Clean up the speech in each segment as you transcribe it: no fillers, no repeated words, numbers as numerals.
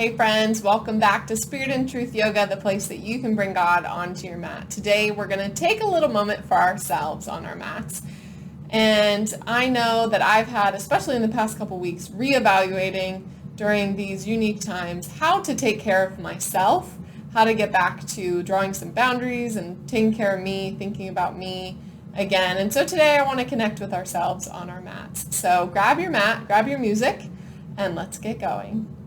Hey friends, welcome back to Spirit and Truth Yoga, the place that you can bring God onto your mat. Today we're going to take a little moment for ourselves on our mats. And I know that I've had, especially in the past couple weeks, reevaluating during these unique times how to take care of myself, how to get back to drawing some boundaries and taking care of me, thinking about me again. And so today I want to connect with ourselves on our mats. So grab your mat, grab your music, and let's get going.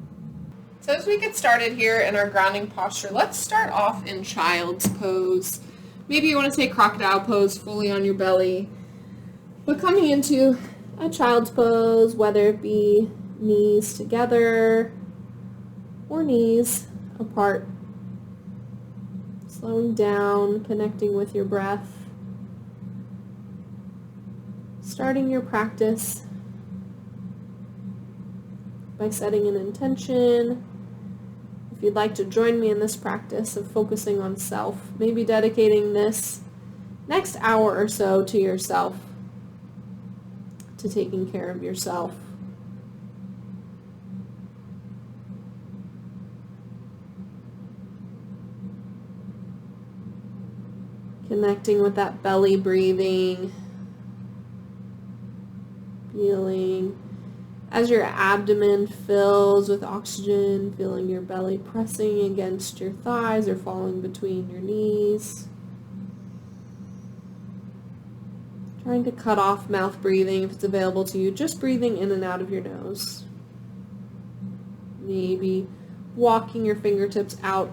So as we get started here in our grounding posture, let's start off in child's pose. Maybe you want to take crocodile pose fully on your belly. But coming into a child's pose, whether it be knees together or knees apart, slowing down, connecting with your breath, starting your practice by setting an intention. If you'd like to join me in this practice of focusing on self, maybe dedicating this next hour or so to yourself, to taking care of yourself. Connecting with that belly breathing, feeling as your abdomen fills with oxygen, feeling your belly pressing against your thighs or falling between your knees. Trying to cut off mouth breathing if it's available to you, just breathing in and out of your nose. Maybe walking your fingertips out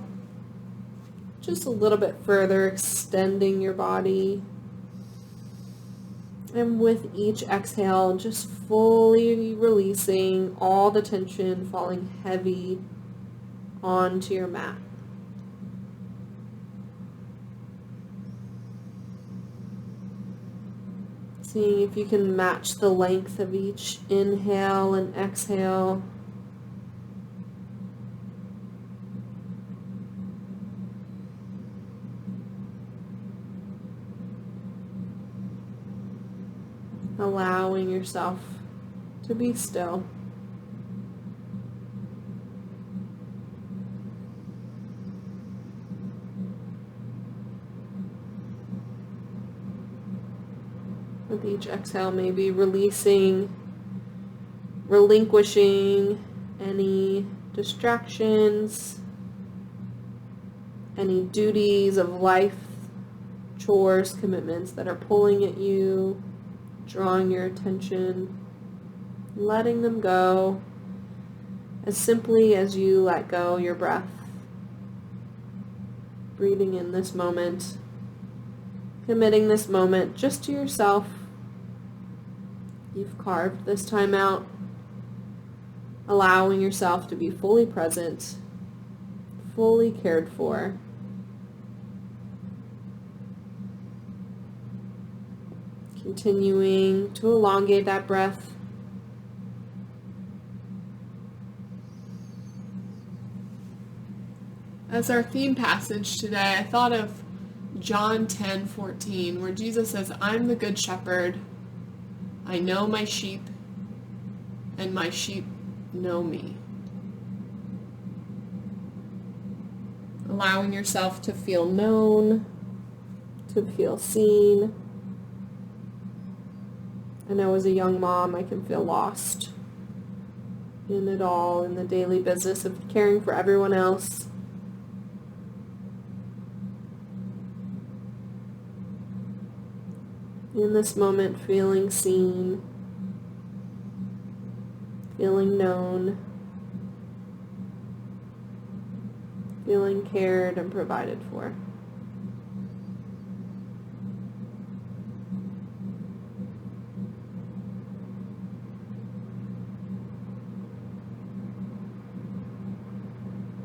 just a little bit further, extending your body. And with each exhale, just fully releasing all the tension, falling heavy onto your mat. Seeing if you can match the length of each inhale and exhale. Allowing yourself to be still. With each exhale, maybe relinquishing any distractions, any duties of life, chores, commitments that are pulling at you, drawing your attention, letting them go as simply as you let go your breath. Breathing in this moment, committing this moment just to yourself. You've carved this time out, allowing yourself to be fully present, fully cared for. Continuing to elongate that breath. As our theme passage today, I thought of John 10:14, where Jesus says, "I'm the good shepherd. I know my sheep, and my sheep know me." Allowing yourself to feel known, to feel seen. I know as a young mom, I can feel lost in it all, in the daily business of caring for everyone else. In this moment, feeling seen, feeling known, feeling cared and provided for.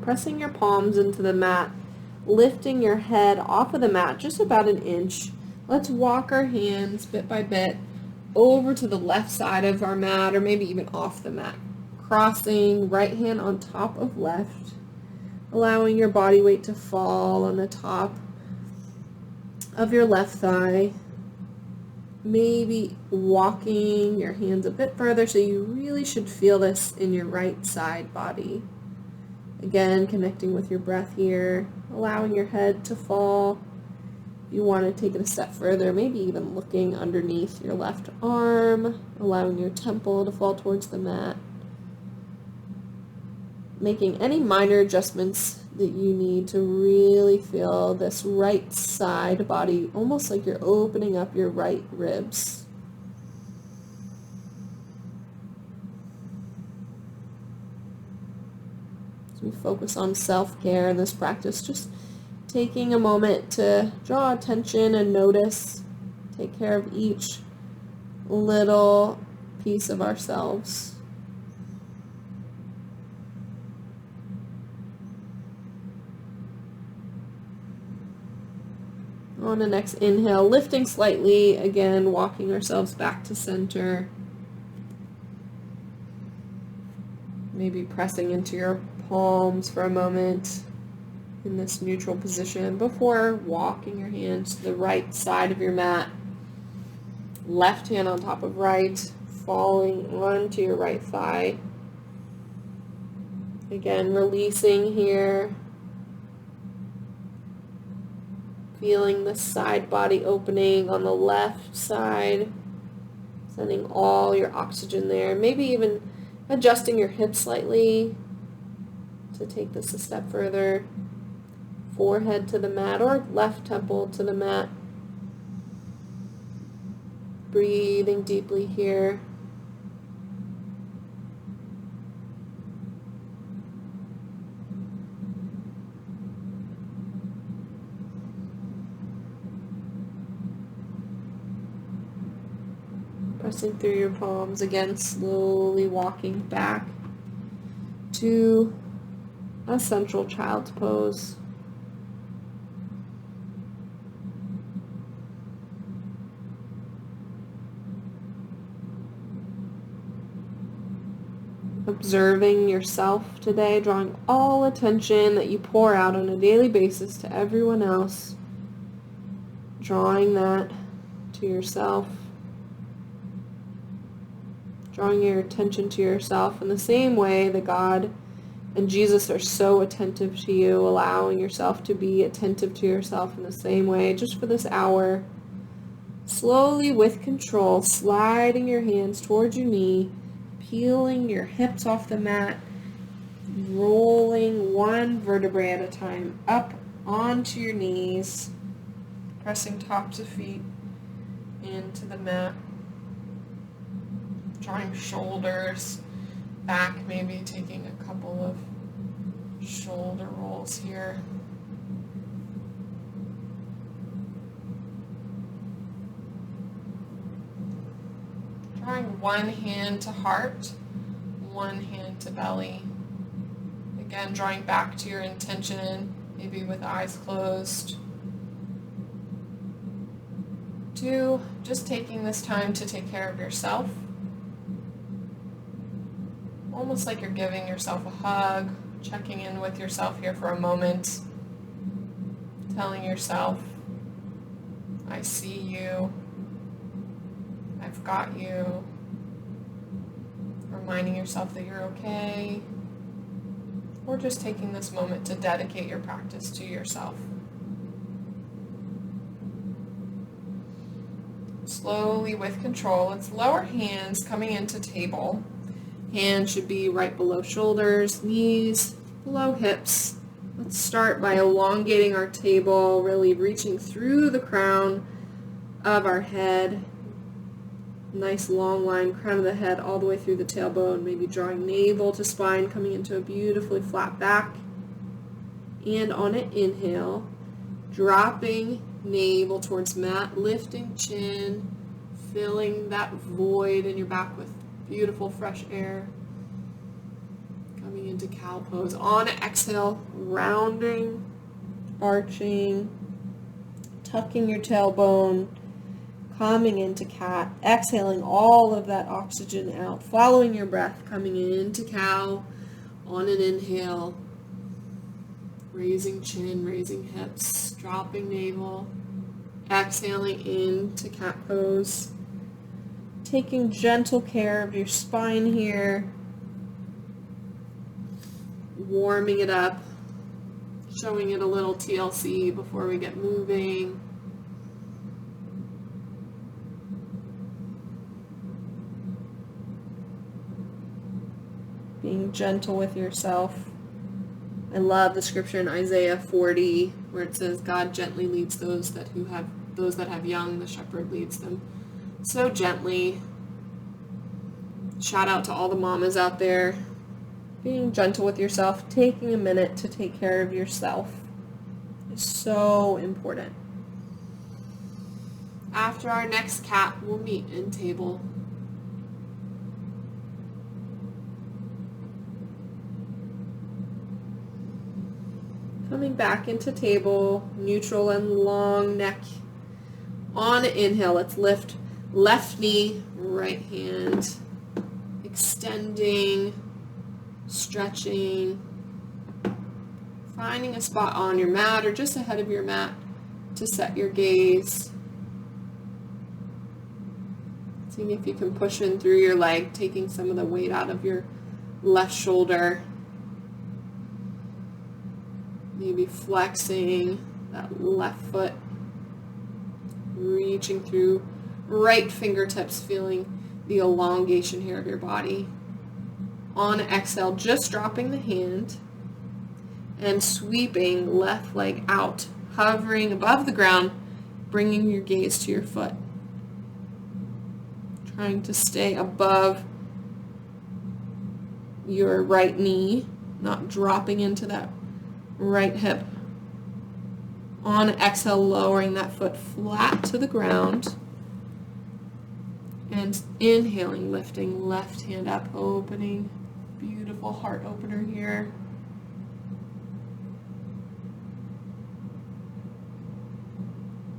Pressing your palms into the mat, lifting your head off of the mat just about an inch. Let's walk our hands bit by bit over to the left side of our mat, or maybe even off the mat. Crossing right hand on top of left, allowing your body weight to fall on the top of your left thigh. Maybe walking your hands a bit further, so you really should feel this in your right side body. Again, connecting with your breath here, allowing your head to fall. If you want to take it a step further, maybe even looking underneath your left arm, allowing your temple to fall towards the mat. Making any minor adjustments that you need to really feel this right side body, almost like you're opening up your right ribs. As we focus on self-care in this practice, just taking a moment to draw attention and notice, take care of each little piece of ourselves. On the next inhale, lifting slightly, again, walking ourselves back to center. Maybe pressing into your palms for a moment in this neutral position before walking your hands to the right side of your mat. Left hand on top of right, falling onto your right thigh. Again, releasing here. Feeling the side body opening on the left side, sending all your oxygen there. Maybe even adjusting your hips slightly to take this a step further. Forehead to the mat or left temple to the mat. Breathing deeply here. Pressing through your palms, again, slowly walking back to a central child's pose. Observing yourself today, drawing all attention that you pour out on a daily basis to everyone else, drawing that to yourself. Drawing your attention to yourself in the same way that God and Jesus are so attentive to you, allowing yourself to be attentive to yourself in the same way, just for this hour. Slowly, with control, sliding your hands towards your knee, peeling your hips off the mat, rolling one vertebrae at a time up onto your knees, pressing tops of feet into the mat. Drawing shoulders back, maybe taking a couple of shoulder rolls here. Drawing one hand to heart, one hand to belly. Again, drawing back to your intention, maybe with eyes closed. 2, just taking this time to take care of yourself. Almost like you're giving yourself a hug, checking in with yourself here for a moment, telling yourself, I see you, I've got you, reminding yourself that you're okay, or just taking this moment to dedicate your practice to yourself. Slowly, with control, let's lower hands coming into table. Hands should be right below shoulders, knees below hips. Let's start by elongating our table, really reaching through the crown of our head. Nice long line, crown of the head all the way through the tailbone, maybe drawing navel to spine, coming into a beautifully flat back. And on an inhale, dropping navel towards mat, lifting chin, filling that void in your back with beautiful fresh air. Coming into cow pose. On exhale, rounding, arching, tucking your tailbone, coming into cat, exhaling all of that oxygen out, following your breath, coming into cow on an inhale, raising chin, raising hips, dropping navel, exhaling into cat pose. Taking gentle care of your spine here. warming it up, showing it a little TLC before we get moving. Being gentle with yourself. I love the scripture in Isaiah 40 where it says, God gently leads those that have young, the shepherd leads them so gently. Shout out to all the mamas out there. Being gentle with yourself, taking a minute to take care of yourself is so important. After our next cat, we'll meet in table. Coming back into table, neutral and long neck. On inhale, let's lift left knee, right hand, extending, stretching, finding a spot on your mat or just ahead of your mat to set your gaze. Seeing if you can push in through your leg, taking some of the weight out of your left shoulder. Maybe flexing that left foot, reaching through right fingertips, feeling the elongation here of your body. On exhale, just dropping the hand and sweeping left leg out, hovering above the ground, bringing your gaze to your foot. Trying to stay above your right knee, not dropping into that right hip. On exhale, lowering that foot flat to the ground. And inhaling, lifting left hand up, opening. Beautiful heart opener here.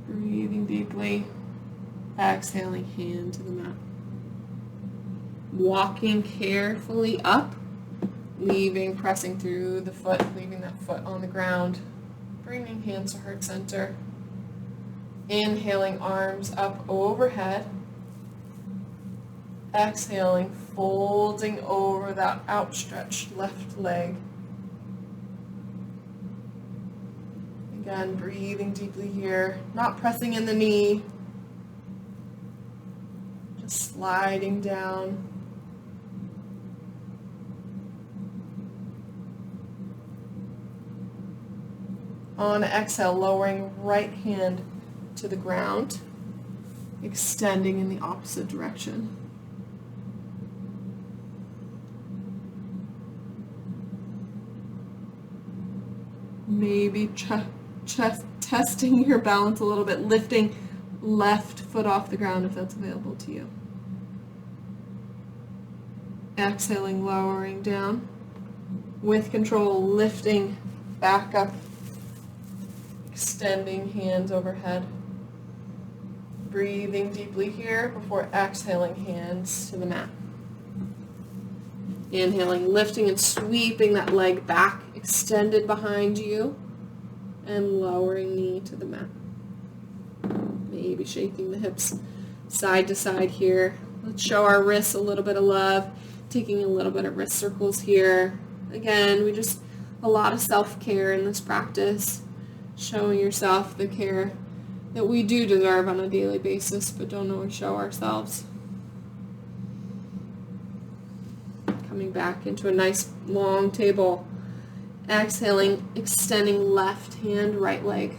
Breathing deeply. Exhaling, hand to the mat. Walking carefully up. Pressing through the foot, leaving that foot on the ground. Bringing hands to heart center. Inhaling, arms up overhead. Exhaling, folding over that outstretched left leg. Again, breathing deeply here, not pressing in the knee. Just sliding down. On exhale, lowering right hand to the ground, extending in the opposite direction. Maybe testing your balance a little bit, lifting left foot off the ground if that's available to you. Exhaling, lowering down. With control, lifting back up. Extending hands overhead. Breathing deeply here before exhaling, hands to the mat. Inhaling, lifting and sweeping that leg back, extended behind you, and lowering knee to the mat. Maybe shaking the hips side to side here. Let's show our wrists a little bit of love, taking a little bit of wrist circles here. Again, a lot of self-care in this practice. Showing yourself the care that we do deserve on a daily basis, but don't always show ourselves. Coming back into a nice long table. Exhaling, extending left hand, right leg.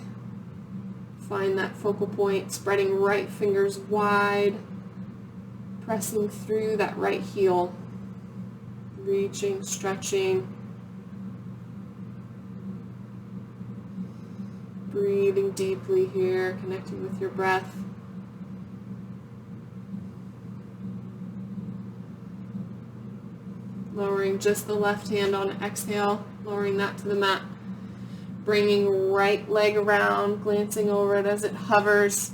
Find that focal point, spreading right fingers wide, pressing through that right heel, reaching, stretching. Breathing deeply here, connecting with your breath. Lowering just the left hand on exhale, lowering that to the mat. Bringing right leg around, glancing over it as it hovers.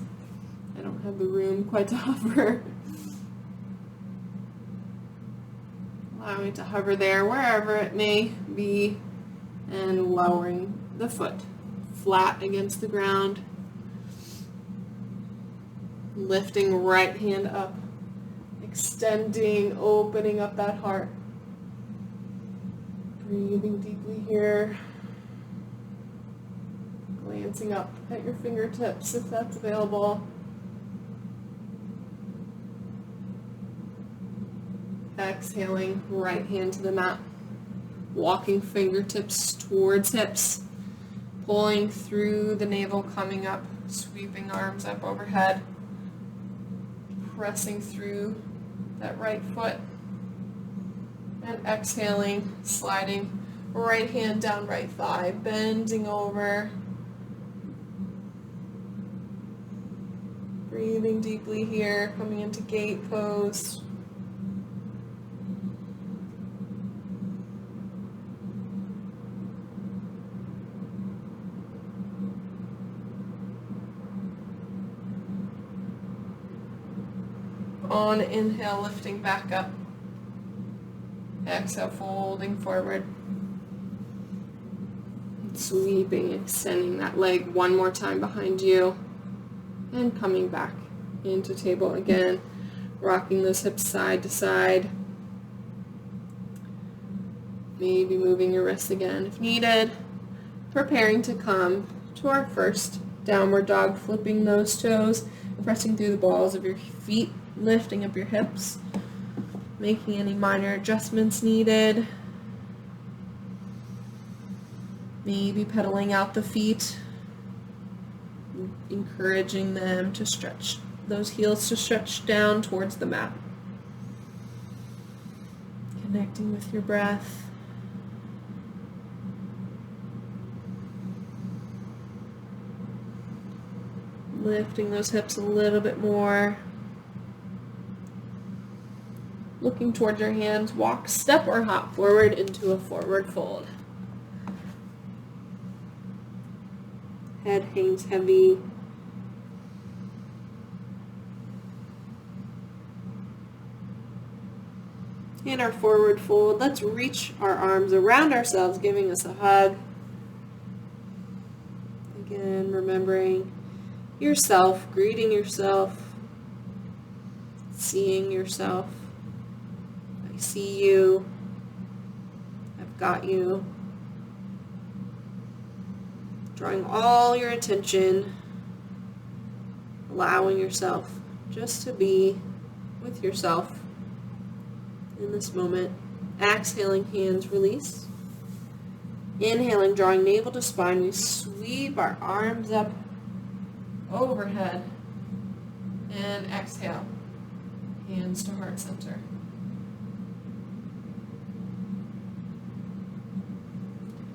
I don't have the room quite to hover. Allowing it to hover there, wherever it may be, and lowering the foot flat against the ground. Lifting right hand up, extending, opening up that heart. Breathing deeply here. Glancing up at your fingertips if that's available. Exhaling, right hand to the mat. Walking fingertips towards hips. Pulling through the navel, coming up, sweeping arms up overhead. Pressing through that right foot. And exhaling, sliding right hand down right thigh, bending over. Breathing deeply here, coming into gate pose. On inhale, lifting back up. Exhale, folding forward. Sweeping, extending that leg one more time behind you. And coming back into table again. Rocking those hips side to side. Maybe moving your wrists again if needed. Preparing to come to our first downward dog, flipping those toes, pressing through the balls of your feet, lifting up your hips, making any minor adjustments needed. Maybe pedaling out the feet, encouraging them to stretch, those heels to stretch down towards the mat. Connecting with your breath. Lifting those hips a little bit more. Looking towards your hands, walk, step, or hop forward into a forward fold. Head hangs heavy. In our forward fold, let's reach our arms around ourselves, giving us a hug. Again, remembering yourself, greeting yourself, seeing yourself. I see you. I've got you. Drawing all your attention, allowing yourself just to be with yourself in this moment. Exhaling, hands release. Inhaling, drawing navel to spine, we sweep our arms up overhead. And exhale, hands to heart center.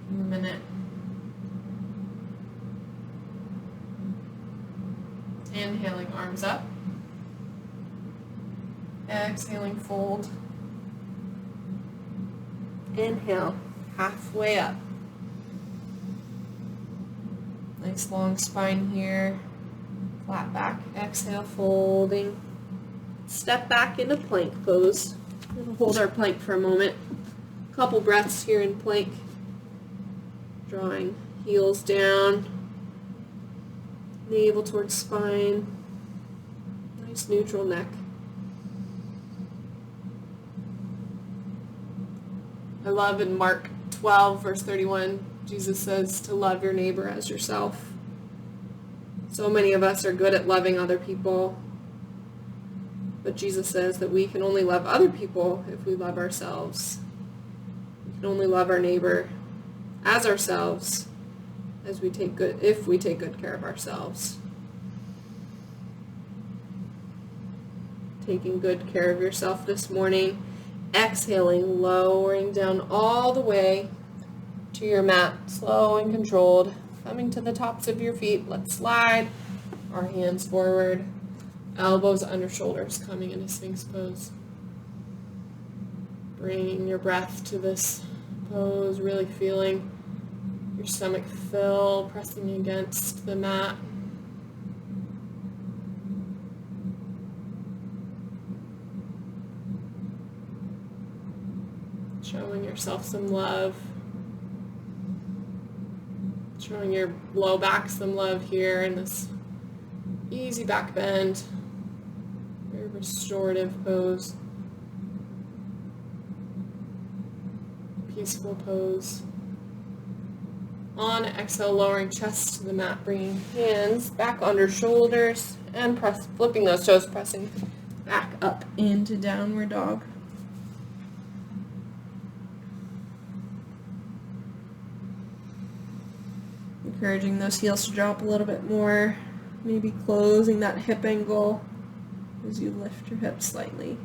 A minute. Inhaling, arms up. Exhaling, fold. Inhale, halfway up. Nice long spine here. Flat back. Exhale, folding. Step back into plank pose. We'll hold our plank for a moment. Couple breaths here in plank. Drawing heels down. Navel towards spine. Nice neutral neck. I love in Mark 12, verse 31, Jesus says to love your neighbor as yourself. So many of us are good at loving other people, but Jesus says that we can only love other people if we love ourselves. We can only love our neighbor as ourselves if we take good care of ourselves. Taking good care of yourself this morning. Exhaling, lowering down all the way to your mat, slow and controlled. Coming to the tops of your feet, let's slide our hands forward, elbows under shoulders, coming into Sphinx pose. Bringing your breath to this pose, really feeling your stomach fill, pressing against the mat. Showing yourself some love. Showing your low back some love here in this easy back bend. Very restorative pose. peaceful pose. On exhale, lowering chest to the mat, bringing hands back under shoulders and flipping those toes, pressing back up into downward dog. Encouraging those heels to drop a little bit more, maybe closing that hip angle as you lift your hips slightly.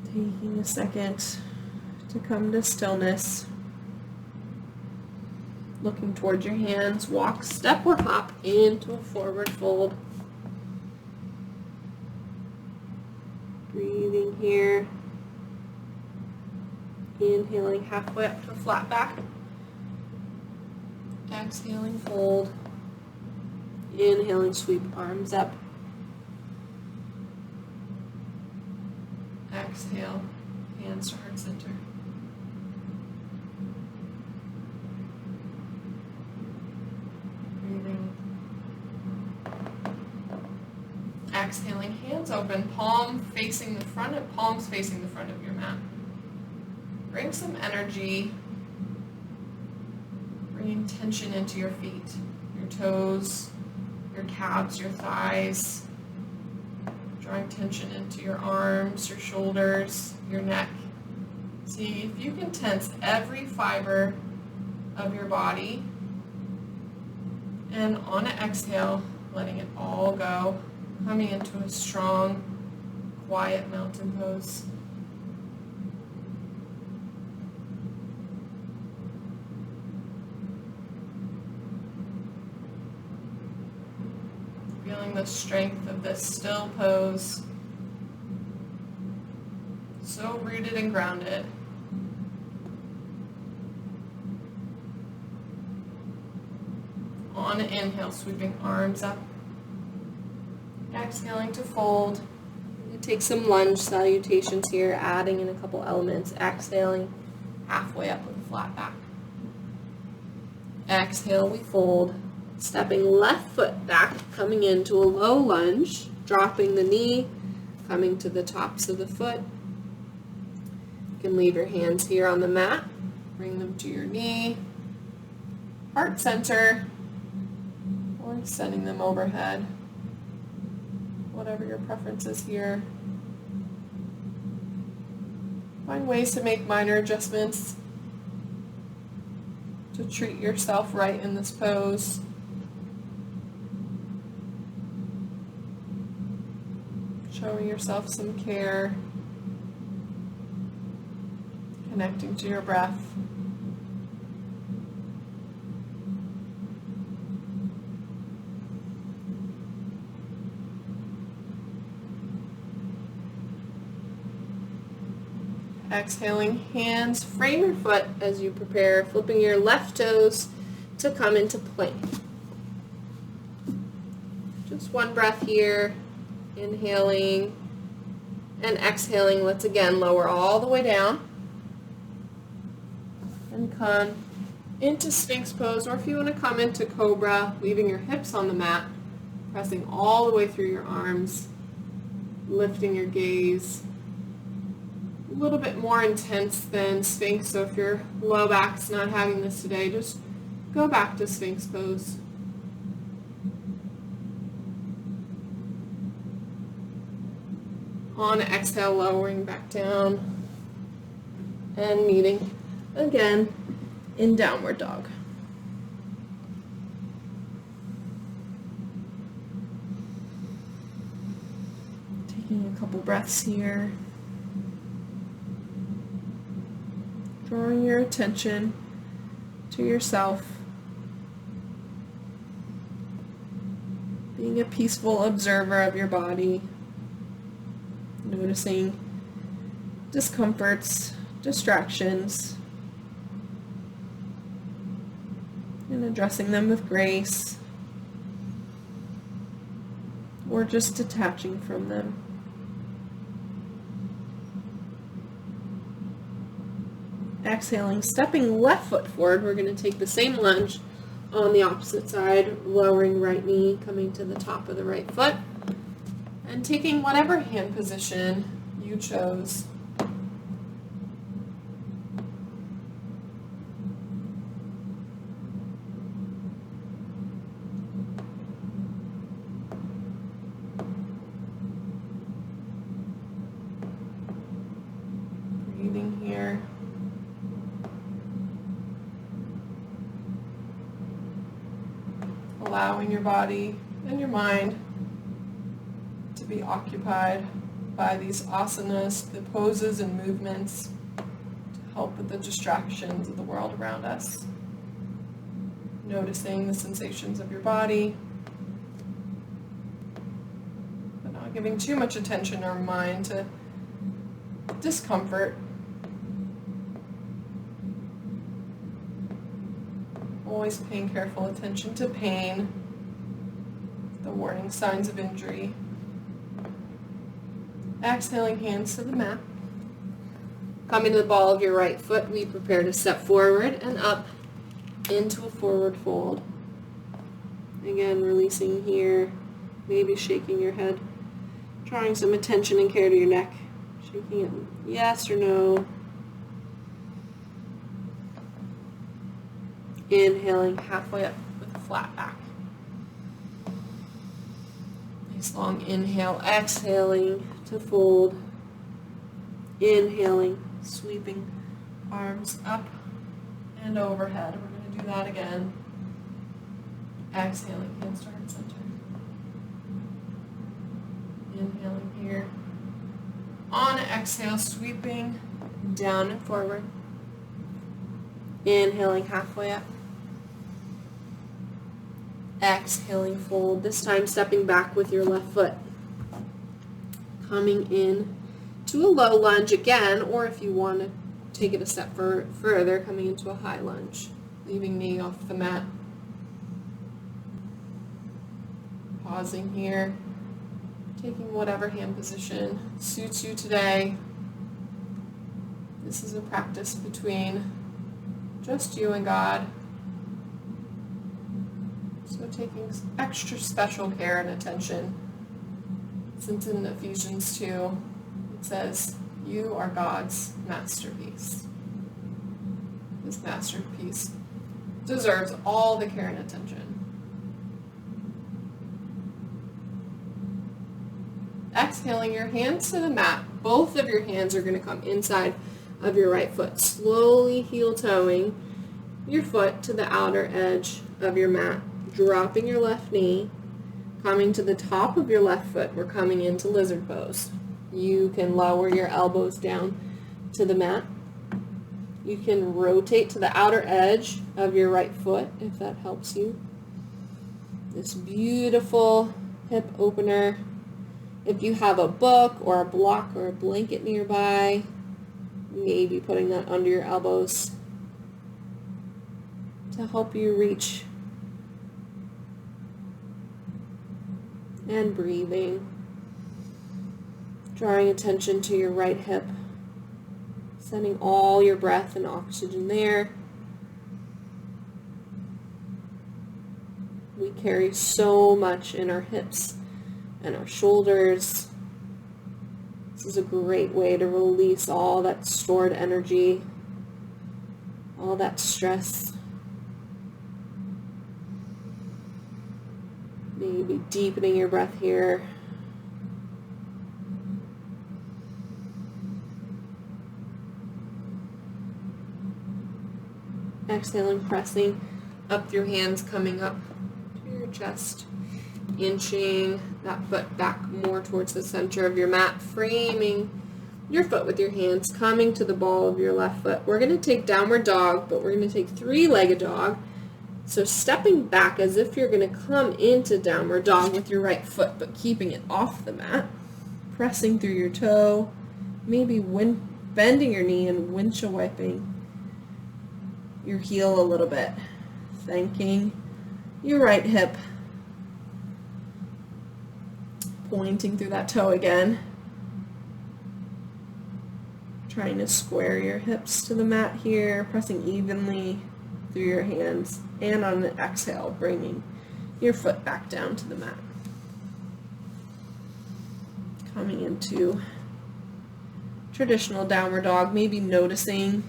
Taking a second to come to stillness. Looking towards your hands, walk, step, or hop into a forward fold. Breathing here. Inhaling halfway up to a flat back. Exhaling, fold. Inhaling, sweep arms up. Exhale, hands to heart center. Breathing. Exhaling, hands open, palms facing the front of your mat. Bring some energy, bringing tension into your feet, your toes, your calves, your thighs. Drawing tension into your arms, your shoulders, your neck. See if you can tense every fiber of your body. And on an exhale, letting it all go, coming into a strong, quiet mountain pose. Feeling the strength of this still pose. So rooted and grounded. On an inhale, sweeping arms up. Exhaling to fold. Take some lunge salutations here, adding in a couple elements. Exhaling halfway up with a flat back. Exhale, we fold. Stepping left foot back, coming into a low lunge, dropping the knee, coming to the tops of the foot. You can leave your hands here on the mat, bring them to your knee, heart center, or sending them overhead. Whatever your preference is here. Find ways to make minor adjustments to treat yourself right in this pose. Showing yourself some care, connecting to your breath. Exhaling, hands, frame your foot as you prepare, flipping your left toes to come into plank. Just one breath here. Inhaling and exhaling. Let's again lower all the way down and come into Sphinx pose, or if you want to come into Cobra, leaving your hips on the mat, pressing all the way through your arms, lifting your gaze. A little bit more intense than Sphinx, so if your low back's not having this today, just go back to Sphinx pose. On exhale, lowering back down and meeting again in downward dog. Taking a couple breaths here. Drawing your attention to yourself. Being a peaceful observer of your body. Noticing discomforts, distractions, and addressing them with grace, or just detaching from them. Exhaling, stepping left foot forward. We're going to take the same lunge on the opposite side, lowering right knee, coming to the top of the right foot. And taking whatever hand position you chose. allowing your body and your mind to be occupied by these asanas, the poses and movements, to help with the distractions of the world around us. Noticing the sensations of your body, but not giving too much attention or mind to discomfort. Always paying careful attention to pain, the warning signs of injury. Exhaling, hands to the mat. Coming to the ball of your right foot, we prepare to step forward and up into a forward fold. Again, releasing here, maybe shaking your head, drawing some attention and care to your neck, shaking it yes or no. Inhaling halfway up with a flat back. Nice long inhale, exhaling to fold. Inhaling, sweeping arms up and overhead. We're going to do that again. Exhaling, hands to heart center. Inhaling here. On exhale, sweeping down and forward. Inhaling halfway up. Exhaling, fold. This time stepping back with your left foot. Coming in to a low lunge again, or if you want to take it a step further, coming into a high lunge. Leaving knee off the mat. Pausing here. Taking whatever hand position suits you today. This is a practice between just you and God. So taking extra special care and attention, since in Ephesians 2 it says, you are God's masterpiece. This masterpiece deserves all the care and attention. Exhaling, your hands to the mat. Both of your hands are going to come inside of your right foot. Slowly heel-toeing your foot to the outer edge of your mat. Dropping your left knee. Coming to the top of your left foot. We're coming into lizard pose. You can lower your elbows down to the mat. You can rotate to the outer edge of your right foot if that helps you. This beautiful hip opener. If you have a book or a block or a blanket nearby, maybe putting that under your elbows to help you reach. And breathing. Drawing attention to your right hip. Sending all your breath and oxygen there. We carry so much in our hips and our shoulders. This is a great way to release all that stored energy, all that stress. Maybe deepening your breath here. Exhaling, pressing up your hands, coming up to your chest. Inching that foot back more towards the center of your mat, framing your foot with your hands, coming to the ball of your left foot. We're going to take downward dog, but we're going to take three-legged dog. So stepping back as if you're going to come into downward dog with your right foot, but keeping it off the mat. Pressing through your toe, maybe bending your knee and windshield wiping your heel a little bit. Thanking your right hip. Pointing through that toe again. Trying to square your hips to the mat here, pressing evenly through your hands, and on an exhale, bringing your foot back down to the mat. Coming into traditional downward dog, maybe noticing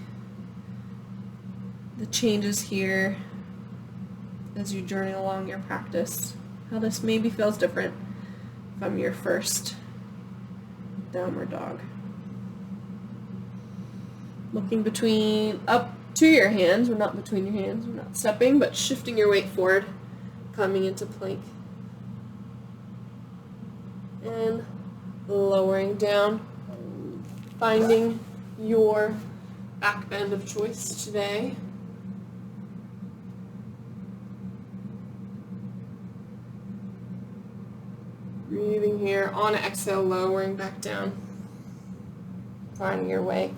the changes here as you journey along your practice, how this maybe feels different from your first downward dog. Looking up to your hands, or not between your hands, we're not stepping, but shifting your weight forward, coming into plank. And lowering down, finding your back bend of choice today. Breathing here. On an exhale, lowering back down. Finding your way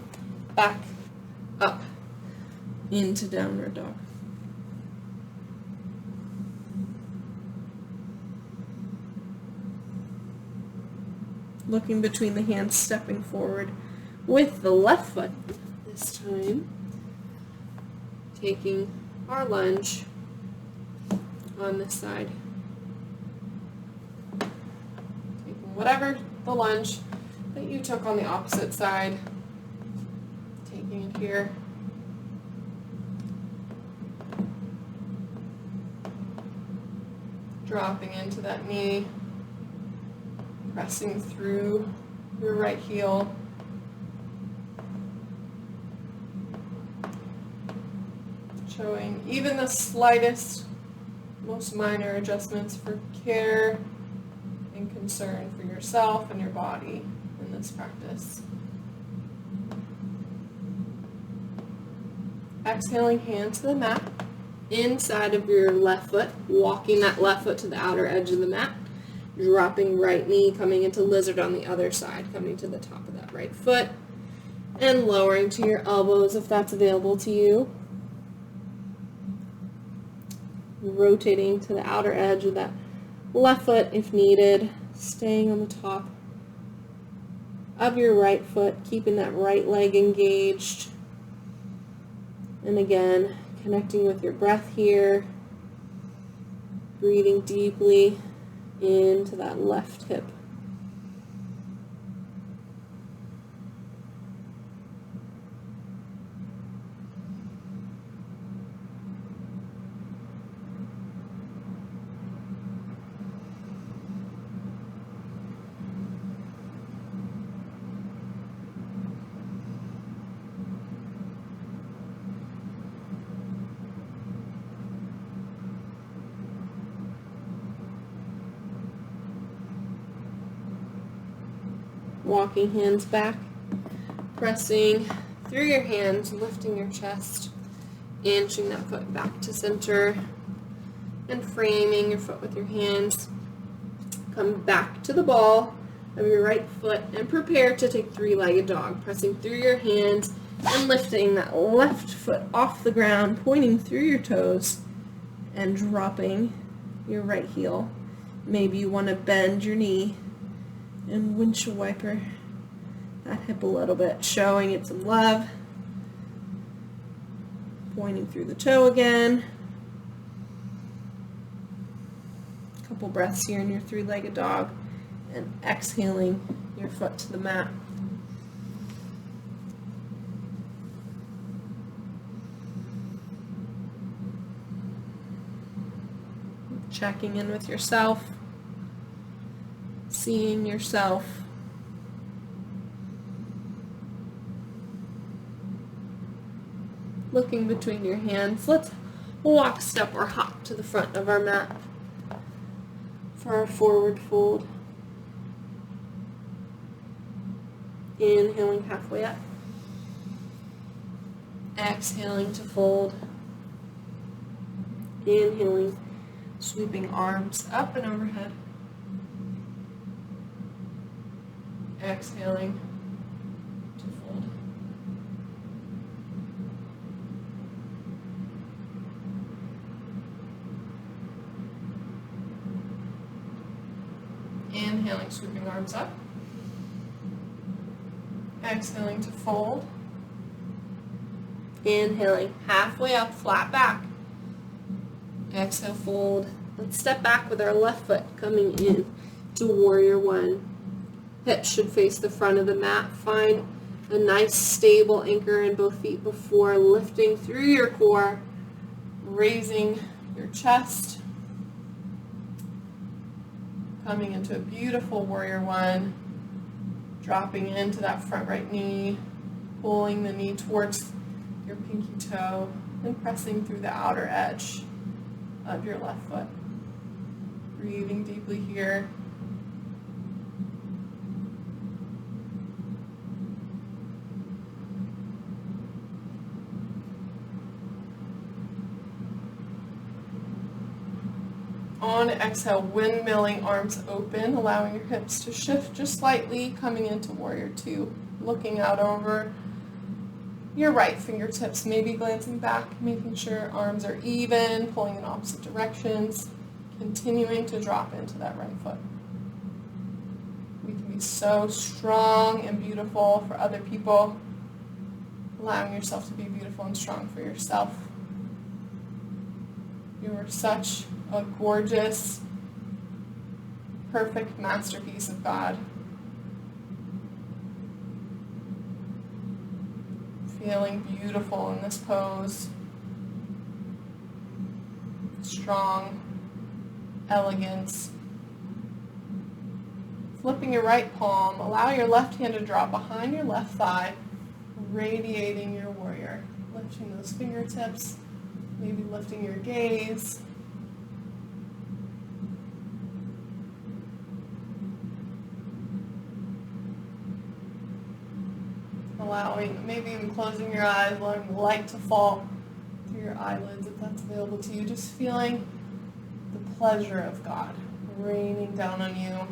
back up into downward dog. Looking between the hands, stepping forward with the left foot this time. Taking our lunge on this side. Taking whatever the lunge that you took on the opposite side. Taking it here. Dropping into that knee. Pressing through your right heel. Showing even the slightest, most minor adjustments for care and concern for yourself and your body in this practice. Exhaling, hands to the mat, inside of your left foot, walking that left foot to the outer edge of the mat. Dropping right knee, coming into lizard on the other side, coming to the top of that right foot, and lowering to your elbows if that's available to you. Rotating to the outer edge of that left foot if needed, staying on the top of your right foot, keeping that right leg engaged. And again, connecting with your breath here, breathing deeply into that left hip. Walking hands back, pressing through your hands, lifting your chest, inching that foot back to center, and framing your foot with your hands. Come back to the ball of your right foot and prepare to take three-legged dog, pressing through your hands and lifting that left foot off the ground, pointing through your toes and dropping your right heel. Maybe you want to bend your knee and windshield wiper that hip a little bit, showing it some love. Pointing through the toe again. A couple breaths here in your three-legged dog, and exhaling your foot to the mat. Checking in with yourself. Seeing yourself. Looking between your hands. Let's walk, step, or hop to the front of our mat for our forward fold. Inhaling halfway up. Exhaling to fold. Inhaling, sweeping arms up and overhead. Exhaling to fold. Inhaling, sweeping arms up. Exhaling to fold. Inhaling, halfway up, flat back. Exhale, fold. Let's step back with our left foot coming in to warrior one. Hips should face the front of the mat. Find a nice stable anchor in both feet before lifting through your core, raising your chest, coming into a beautiful warrior one, dropping into that front right knee, pulling the knee towards your pinky toe, and pressing through the outer edge of your left foot. Breathing deeply here. On exhale, windmilling, arms open, allowing your hips to shift just slightly, coming into warrior two, looking out over your right fingertips, maybe glancing back, making sure arms are even, pulling in opposite directions, continuing to drop into that right foot. We can be so strong and beautiful for other people, allowing yourself to be beautiful and strong for yourself. You are such a gorgeous, perfect masterpiece of God. Feeling beautiful in this pose. Strong, elegance. Flipping your right palm, allow your left hand to drop behind your left thigh, radiating your warrior. Lifting those fingertips, maybe lifting your gaze. Allowing, maybe even closing your eyes, allowing the light to fall through your eyelids if that's available to you. Just feeling the pleasure of God raining down on you.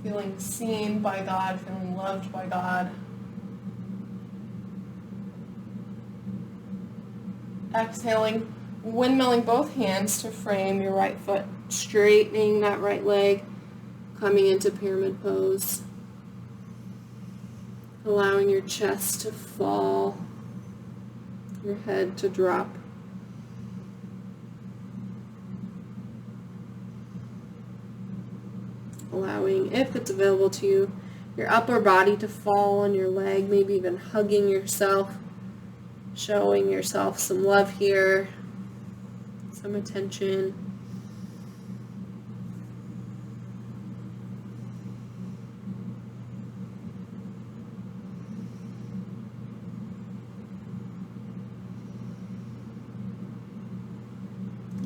Feeling seen by God, feeling loved by God. Exhaling, windmilling both hands to frame your right foot, straightening that right leg, coming into pyramid pose. Allowing your chest to fall, your head to drop. Allowing, if it's available to you, your upper body to fall on your leg, maybe even hugging yourself, showing yourself some love here, some attention.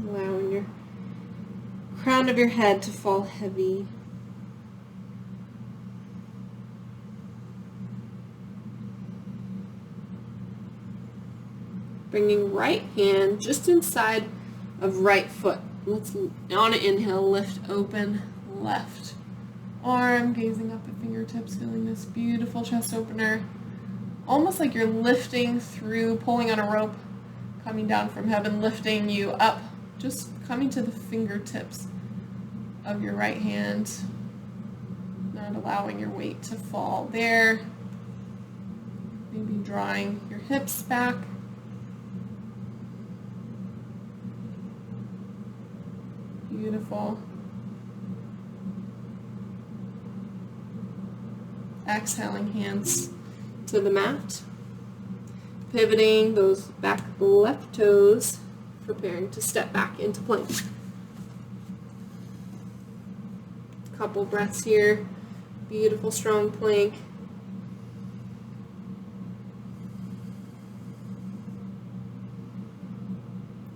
Allowing your crown of your head to fall heavy. Bringing right hand just inside of right foot. Let's, on an inhale, lift open left arm, gazing up at fingertips, feeling this beautiful chest opener. Almost like you're lifting through, pulling on a rope, coming down from heaven, lifting you up, just coming to the fingertips of your right hand, not allowing your weight to fall there. Maybe drawing your hips back. Beautiful. Exhaling, hands to the mat. Pivoting those back left toes, preparing to step back into plank. Couple breaths here. Beautiful, strong plank.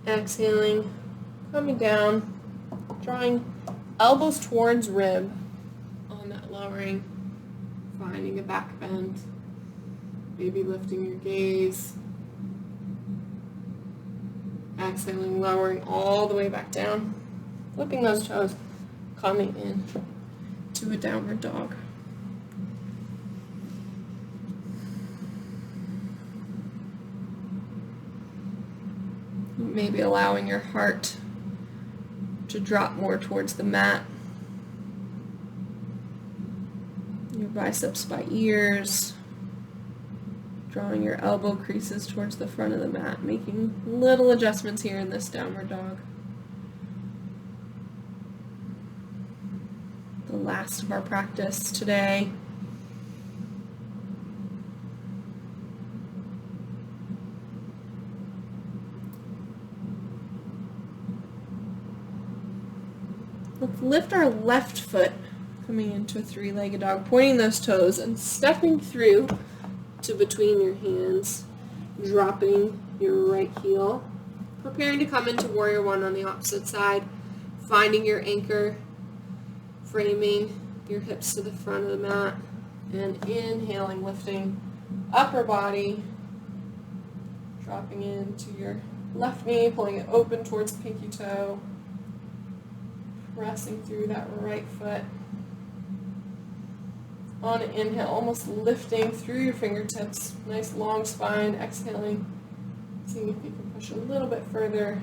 Exhaling, coming down. Drawing elbows towards rib on that lowering, finding a back bend, maybe lifting your gaze, exhaling, lowering all the way back down, flipping those toes, coming in to a downward dog. Maybe allowing your heart to drop more towards the mat. Your biceps by ears. Drawing your elbow creases towards the front of the mat, making little adjustments here in this downward dog. The last of our practice today. Let's lift our left foot, coming into a three-legged dog, pointing those toes and stepping through to between your hands, dropping your right heel, preparing to come into warrior one on the opposite side, Finding your anchor, framing your hips to the front of the mat, and inhaling, lifting upper body, dropping into your left knee, pulling it open towards the pinky toe, pressing through that right foot. On an inhale, almost lifting through your fingertips, nice long spine, exhaling, seeing if you can push a little bit further,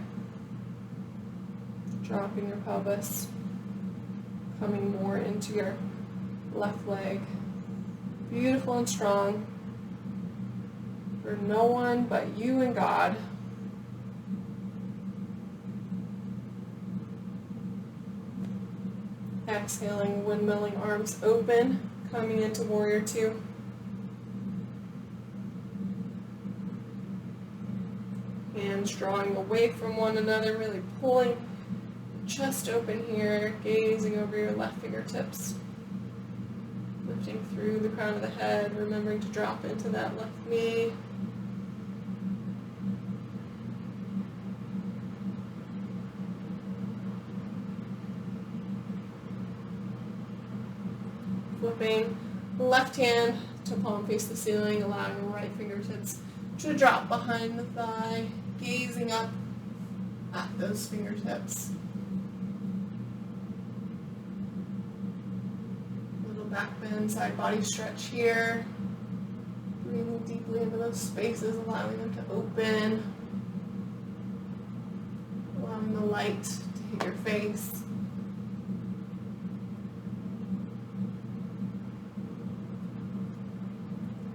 dropping your pelvis, coming more into your left leg. Beautiful and strong for no one but you and God. Exhaling, windmilling, arms open, coming into warrior two. Hands drawing away from one another, really pulling the chest open here, gazing over your left fingertips. Lifting through the crown of the head, remembering to drop into that left knee. Flipping left hand to palm face the ceiling, allowing the right fingertips to drop behind the thigh, gazing up at those fingertips. Little back bend, side body stretch here. Breathing deeply into those spaces, allowing them to open. Allowing the light to hit your face.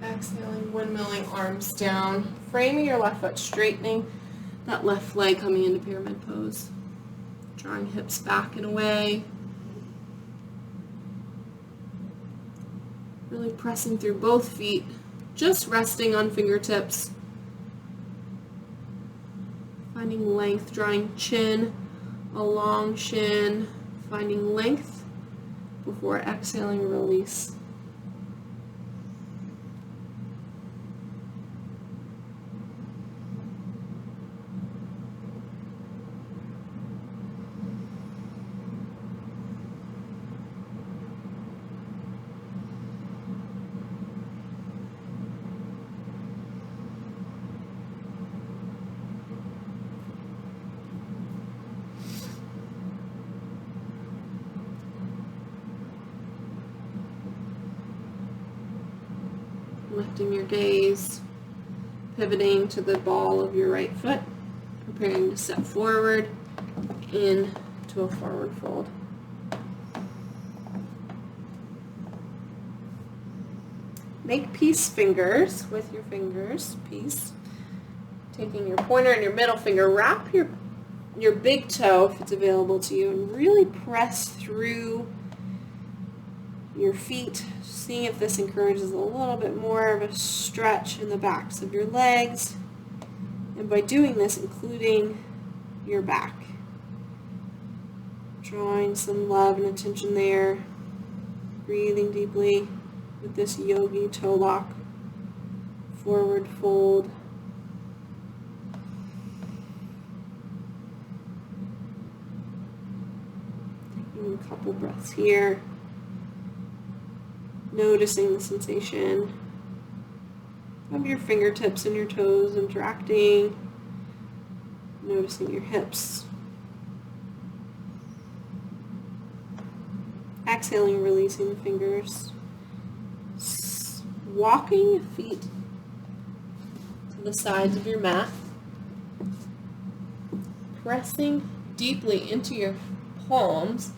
Exhaling, windmilling, arms down, framing your left foot, straightening that left leg, coming into pyramid pose. Drawing hips back and away. Really pressing through both feet, just resting on fingertips. Finding length, drawing chin, a long shin, finding length before exhaling, release. Lifting your gaze, pivoting to the ball of your right foot, preparing to step forward into a forward fold. Make peace fingers with your fingers, peace. Taking your pointer and your middle finger, wrap your big toe, if it's available to you, and really press through your feet, seeing if this encourages a little bit more of a stretch in the backs of your legs. And by doing this, including your back. Drawing some love and attention there. Breathing deeply with this yogi toe lock. Forward fold. Taking a couple breaths here. Noticing the sensation of your fingertips and your toes interacting. Noticing your hips. Exhaling, releasing the fingers. Walking feet to the sides of your mat. Pressing deeply into your palms.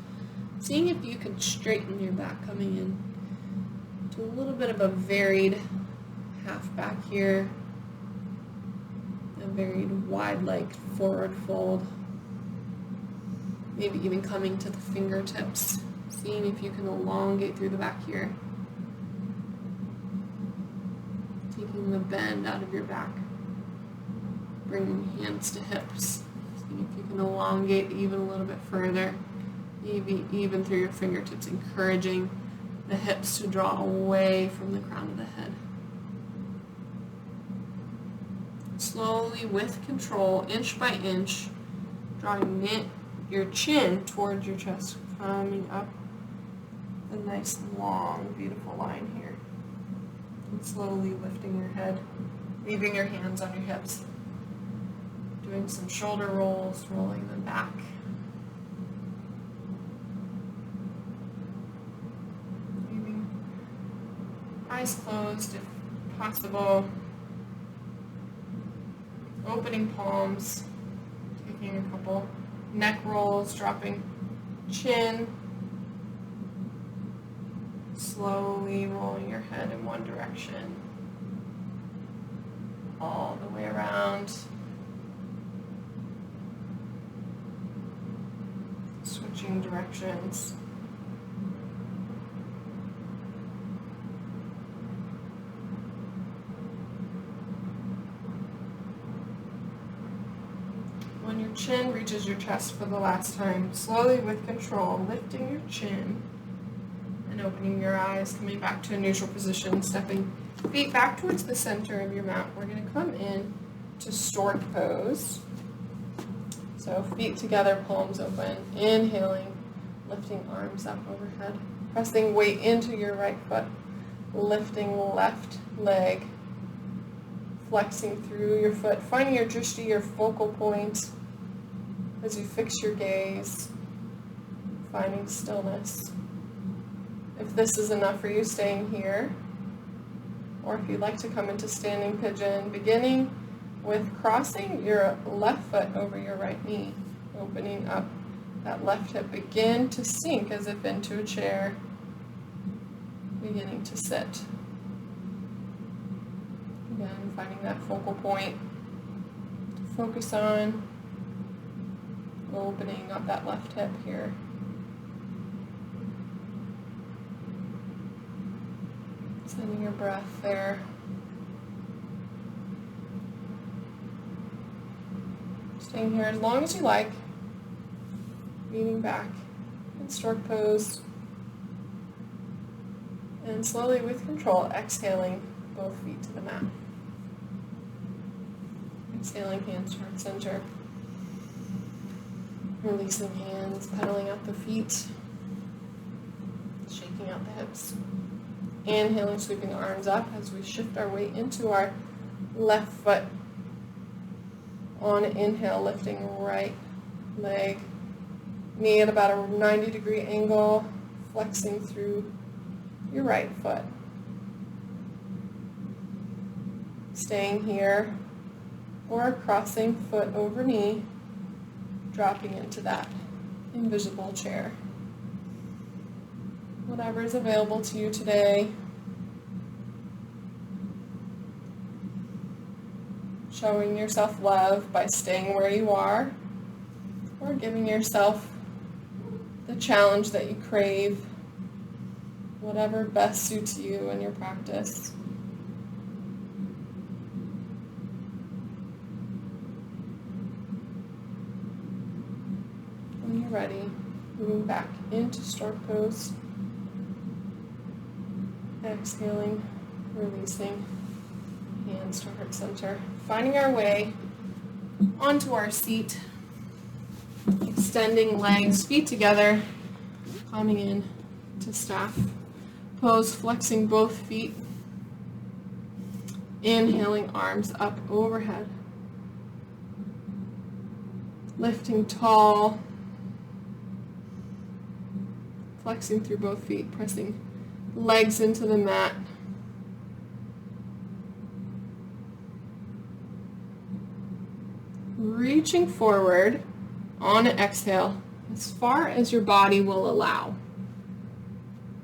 Seeing if you can straighten your back, coming in to a little bit of a varied half back here, a varied wide leg forward fold, maybe even coming to the fingertips, seeing if you can elongate through the back here, taking the bend out of your back, bringing hands to hips, seeing if you can elongate even a little bit further, maybe even through your fingertips, encouraging the hips to draw away from the crown of the head. Slowly, with control, inch by inch, drawing your chin towards your chest, coming up a nice, long, beautiful line here. And slowly lifting your head, leaving your hands on your hips. Doing some shoulder rolls, rolling them back. Leaving eyes closed if possible. Opening palms, taking a couple neck rolls, dropping chin. Slowly rolling your head in one direction. All the way around. Switching directions. When your chin reaches your chest for the last time, slowly with control, lifting your chin and opening your eyes, coming back to a neutral position, stepping feet back towards the center of your mat. We're going to come in to stork pose. So feet together, palms open, inhaling, lifting arms up overhead, pressing weight into your right foot, lifting left leg, flexing through your foot, finding your drishti, your focal point, as you fix your gaze, finding stillness. If this is enough for you, staying here, or if you'd like to come into standing pigeon, beginning with crossing your left foot over your right knee, opening up that left hip, begin to sink as if into a chair, beginning to sit. Again, finding that focal point to focus on, opening up that left hip here. Sending your breath there. Staying here as long as you like. Leaning back in stork pose. And slowly with control, exhaling both feet to the mat. Exhaling, hands to heart center. Releasing hands, pedaling out the feet. Shaking out the hips. Inhaling, sweeping arms up as we shift our weight into our left foot. On inhale, lifting right leg, knee at about a 90-degree angle, flexing through your right foot. Staying here, or crossing foot over knee, dropping into that invisible chair. Whatever is available to you today. Showing yourself love by staying where you are, or giving yourself the challenge that you crave, whatever best suits you and your practice. When you're ready, moving back into stork pose. Exhaling, releasing, hands to heart center. Finding our way onto our seat. Extending legs, feet together. Coming in to staff pose, flexing both feet. Inhaling, arms up overhead. Lifting tall. Flexing through both feet, pressing legs into the mat. Reaching forward on an exhale as far as your body will allow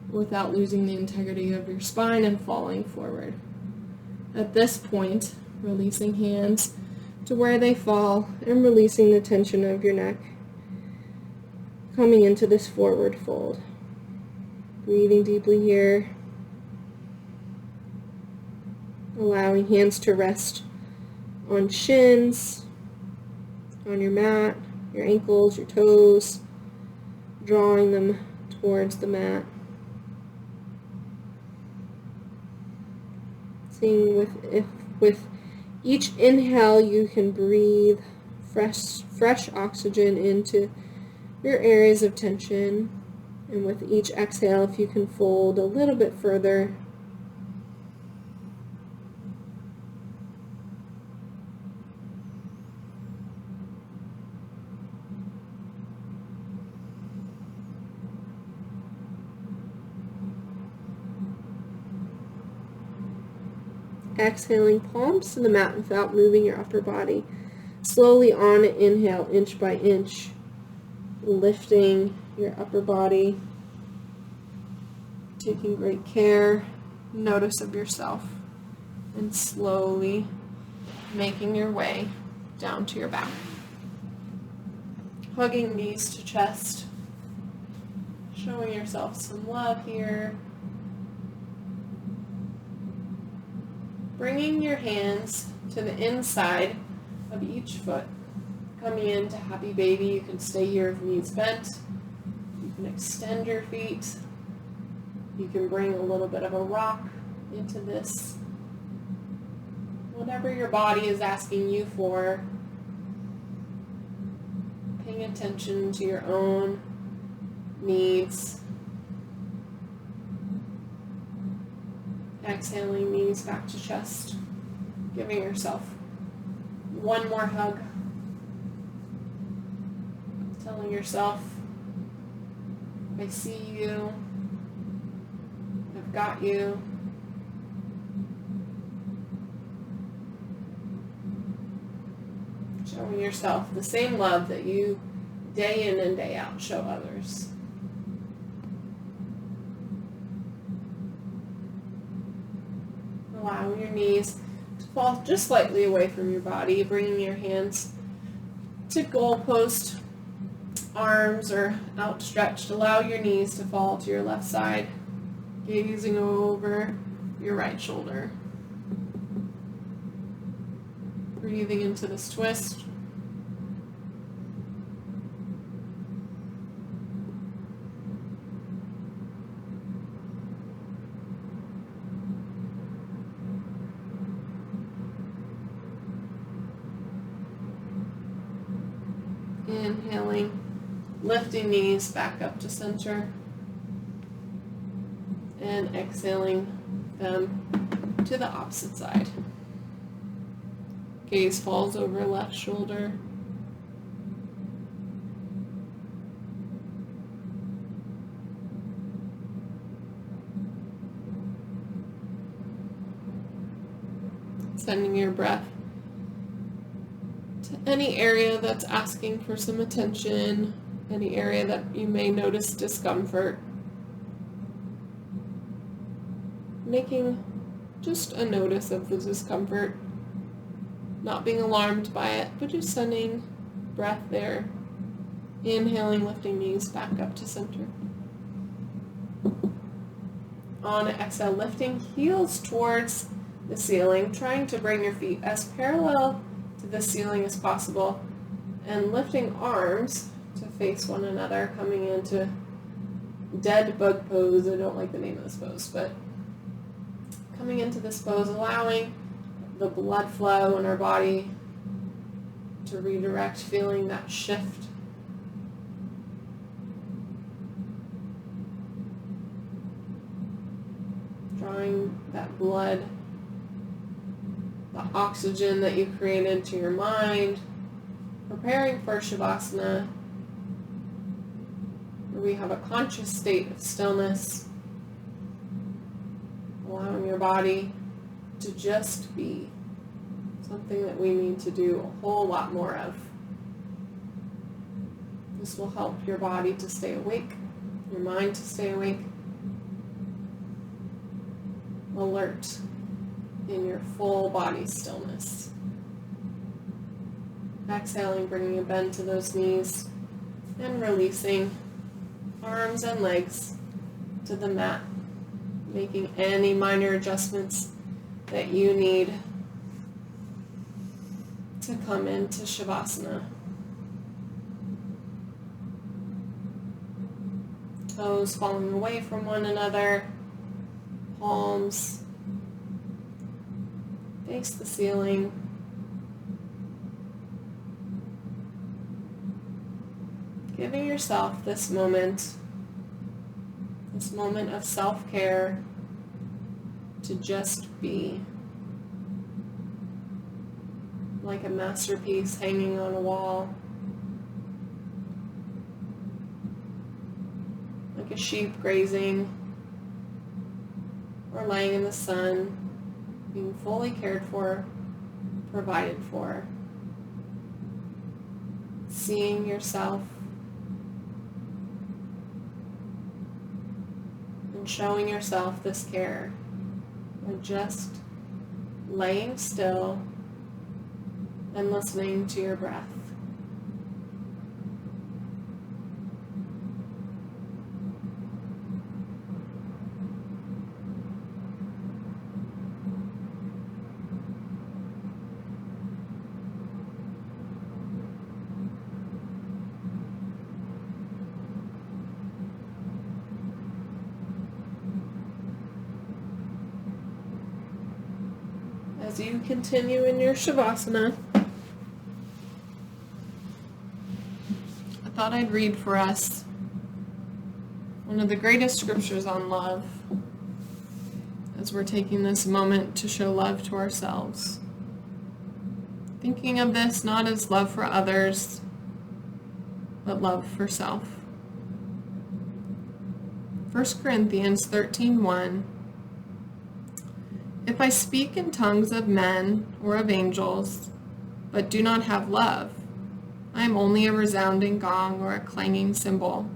without losing the integrity of your spine and falling forward. At this point, releasing hands to where they fall and releasing the tension of your neck. Coming into this forward fold. Breathing deeply here. Allowing hands to rest on shins, on your mat, your ankles, your toes, drawing them towards the mat. Seeing if with each inhale you can breathe fresh oxygen into your areas of tension. And with each exhale, if you can fold a little bit further. Exhaling, palms to the mat without moving your upper body. Slowly on an inhale, inch by inch, lifting your upper body, taking great care, notice of yourself, and slowly making your way down to your back. Hugging knees to chest, showing yourself some love here. Bringing your hands to the inside of each foot. Coming into happy baby, you can stay here if knees bent. You can extend your feet. You can bring a little bit of a rock into this. Whatever your body is asking you for, paying attention to your own needs. Exhaling, knees back to chest. Giving yourself one more hug. Telling yourself, I see you. I've got you. Showing yourself the same love that you day in and day out show others. Allowing your knees to fall just slightly away from your body, bringing your hands to goalpost, arms are outstretched. Allow your knees to fall to your left side, gazing over your right shoulder. Breathing into this twist. Inhaling, lifting knees back up to center, and exhaling them to the opposite side. Gaze falls over left shoulder. Sending your breath to any area that's asking for some attention, any area that you may notice discomfort. Making just a notice of the discomfort, not being alarmed by it, but just sending breath there. Inhaling, lifting knees back up to center. On an exhale, lifting heels towards the ceiling, trying to bring your feet as parallel to the ceiling as possible, and lifting arms to face one another, coming into dead bug pose. I don't like the name of this pose, but coming into this pose, allowing the blood flow in our body to redirect, feeling that shift. Drawing that blood, the oxygen that you created to your mind, preparing for Shavasana, where we have a conscious state of stillness, allowing your body to just be, something that we need to do a whole lot more of. This will help your body to stay awake, your mind to stay awake, alert in your full body stillness. Exhaling, bringing a bend to those knees, and releasing arms and legs to the mat, making any minor adjustments that you need to come into Shavasana. Toes falling away from one another, palms face the ceiling. Giving yourself this moment of self-care to just be, like a masterpiece hanging on a wall, like a sheep grazing or laying in the sun, being fully cared for, provided for. Seeing yourself and showing yourself this care by just laying still and listening to your breath. As you continue in your Shavasana, I thought I'd read for us one of the greatest scriptures on love, as we're taking this moment to show love to ourselves. Thinking of this not as love for others, but love for self. 1 Corinthians 13:1. If I speak in tongues of men or of angels, but do not have love, I am only a resounding gong or a clanging cymbal.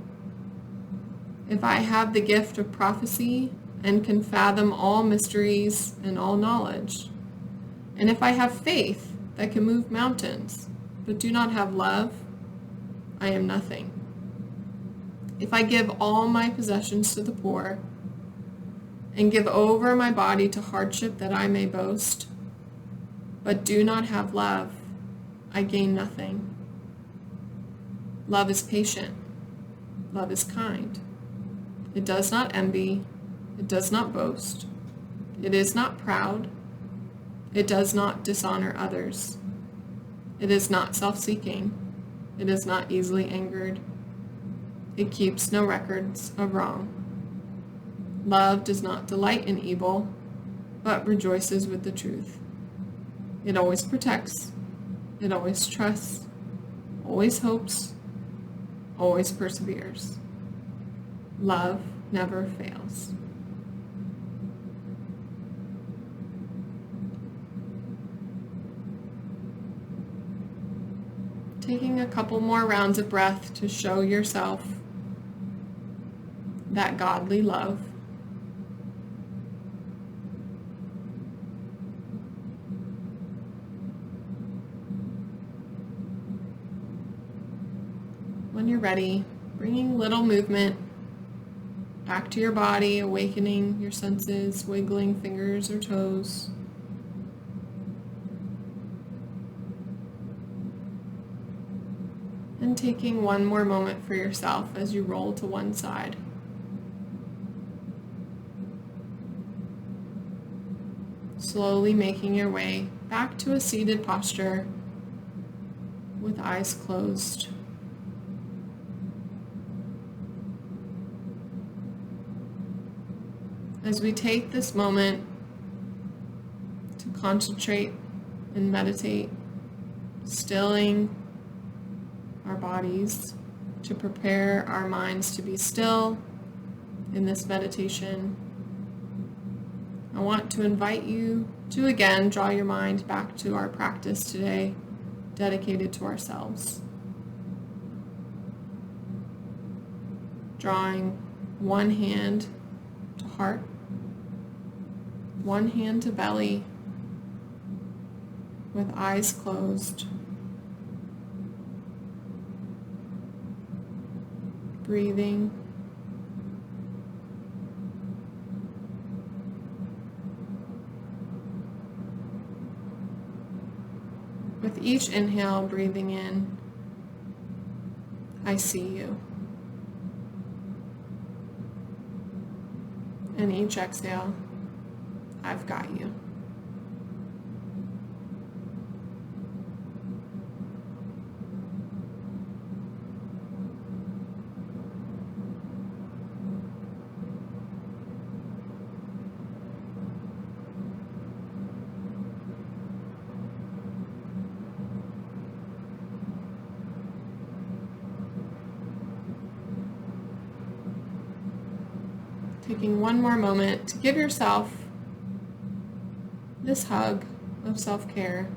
If I have the gift of prophecy and can fathom all mysteries and all knowledge, and if I have faith that can move mountains, but do not have love, I am nothing. If I give all my possessions to the poor, and give over my body to hardship that I may boast, but do not have love, I gain nothing. Love is patient. Love is kind. It does not envy. It does not boast. It is not proud. It does not dishonor others. It is not self-seeking. It is not easily angered. It keeps no records of wrong. Love does not delight in evil, but rejoices with the truth. It always protects. It always trusts. Always hopes. Always perseveres. Love never fails. Taking a couple more rounds of breath to show yourself that godly love. When you're ready, bringing little movement back to your body, awakening your senses, wiggling fingers or toes. And taking one more moment for yourself as you roll to one side. Slowly making your way back to a seated posture with eyes closed. As we take this moment to concentrate and meditate, stilling our bodies, to prepare our minds to be still in this meditation, I want to invite you to again draw your mind back to our practice today, dedicated to ourselves. Drawing one hand to heart, one hand to belly, with eyes closed. Breathing. With each inhale, breathing in, I see you. And each exhale, I've got you. taking one more moment to give yourself this hug of self-care.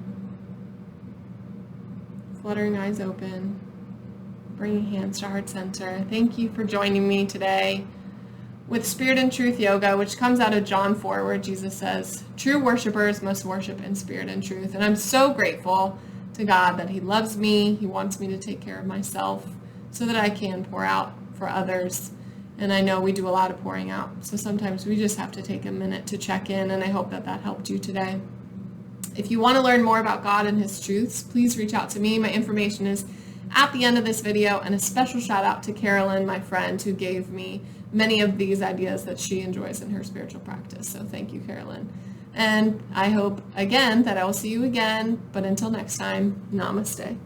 Fluttering eyes open, bringing hands to heart center. Thank you for joining me today with Spirit and Truth Yoga, which comes out of John 4, where Jesus says, true worshipers must worship in spirit and truth. And I'm so grateful to God that he loves me. He wants me to take care of myself so that I can pour out for others. And I know we do a lot of pouring out. So sometimes we just have to take a minute to check in, and I hope that that helped you today. If you want to learn more about God and his truths, please reach out to me. My information is at the end of this video, and a special shout out to Carolyn, my friend, who gave me many of these ideas that she enjoys in her spiritual practice. So thank you, Carolyn. And I hope, again, that I will see you again. But until next time, namaste.